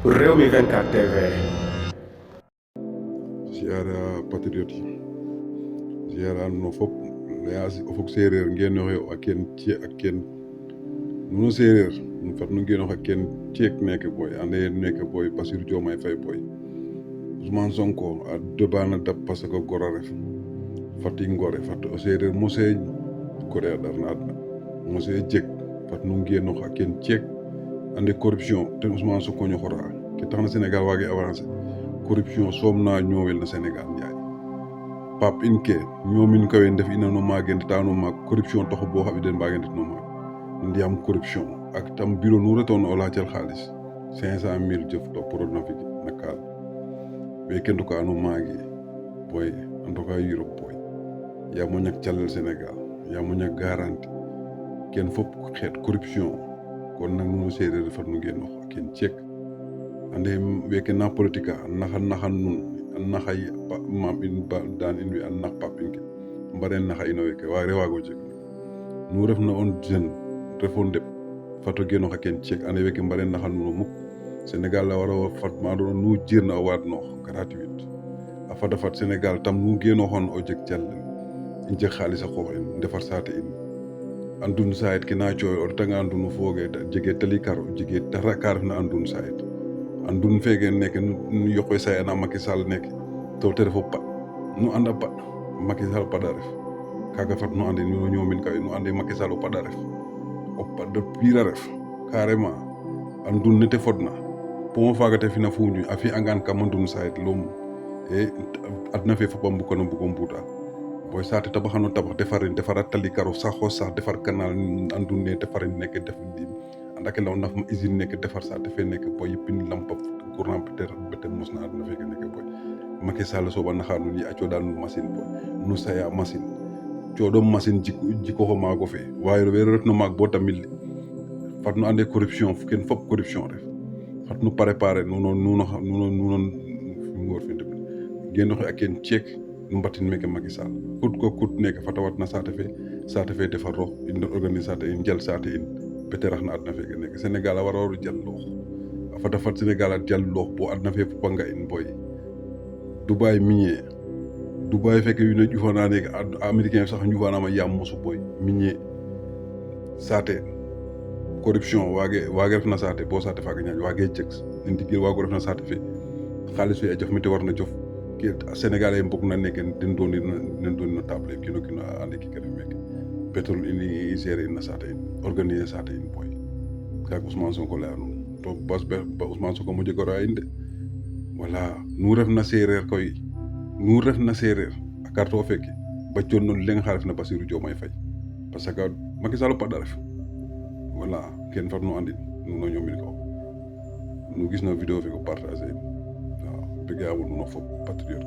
Rewmi 24 TV. Ziara patriot ziara no fop layasi o fok Sérer ngenoxe a ken ci a ken nuno Sérer nu fat nu ngenox a ken ciek neke boy ande neke boy Bassirou Diomaye Faye boy Ousmane Sonko a debana dab parce que gora ref fati ngore fat o Sérer mose gore a darna adna mose jeg fat nu ngenox a ken ciek ande corruption ten Ousmane Sonko ñoxora ke taxna Sénégal wage avancer corruption somna ñowel na Sénégal njaay pap inke ñomin kawe def ina no magende tano mag corruption taxu bo xabi den bagende no mag ndiam corruption ak tam bureau nu reton o laajal xaalis 500,000 jëf to pro na fi nakal be kendo ko anu magi boy en tout cas Europe boy ya mo ñak cialal Sénégal ya mo ñak garantie ken fop xet corruption kon nak no Sérer fa nu ngeen wax ken ciek ande weke na politika naxan nun naxay mam in ba dan in wi an nax pap in ke mbare naxa ino weke wa rewago jeg nu ref na on jeune refon dep fato geno xa ken ciek ande weke mbare naxan nun muk Sénégal la wara fat ma do nu jirna waat no gratuit a fata fat Sénégal tam nu geno xon o jeg cial in jeg xaalis a xoox in defar saate in andun sayet ke na cooy o retanga andunu fooge jege tali karo jege dara ka ref na andun sayet andun fege nek nu yokoy say na Macky Sall nek to te refo pa nu anda pa Macky Sall pa da ref kaga fat nu ande nu ñomin kay nu ande Macky Sall pa da ref o pa de pire ref carrément andun nete fodna pomo faga te fina fuñu afi angan kam andun sayet lom e adna fe fopam bu kono bu ko mbuta boy saate tabaxano tabax defara tali karo saxo sax defar canal andun ne defar nek def di andake law naf ma usine nek defar sa defé nek boy pin lampa courant peut-être mosna adna feke nek boy Macky Sall soba naxanu ni accio dal machine boy nu saya machine ciodo machine jiko ko mago fe waye we retno mag bo tamil fat nu ande corruption ken fop corruption ref fat nu préparer nu non ngor fi deb geno ak ken ciek nu mbatin meke Macky Sall kut nek fata watna saate fe defar rox in organisateur in jël saate in beterax na adna feke nek Sénégal a wara jël lox fata fat Sénégal a jël lox bo adna fe panga in boy Dubai minier Dubai feke yu ne jufana nek américain sax jufana ma yam musu boy minier saate corruption wage ref na saate bo saate faga ñaaj wage checks in digel wago ref na saate fe xaalis fe a jof mi te war na jof Sénégalais mbok na nek den doni na table kino ande ki kene mek pétrole ini gérer na saate in organiser saate in boy kak Ousmane Sonko la non to bas ba Ousmane Sonko mo jegora inde wala nu ref na Sérer koy nu ref na Sérer a carte o feke ba cion non leng xaref na Bassirou Diomaye Faye parce que Macky Sall pa dara wala ken fat nu andin nu no ñomil ko nu gis na vidéo fi ko partager waaw bëgg amul no fop patriot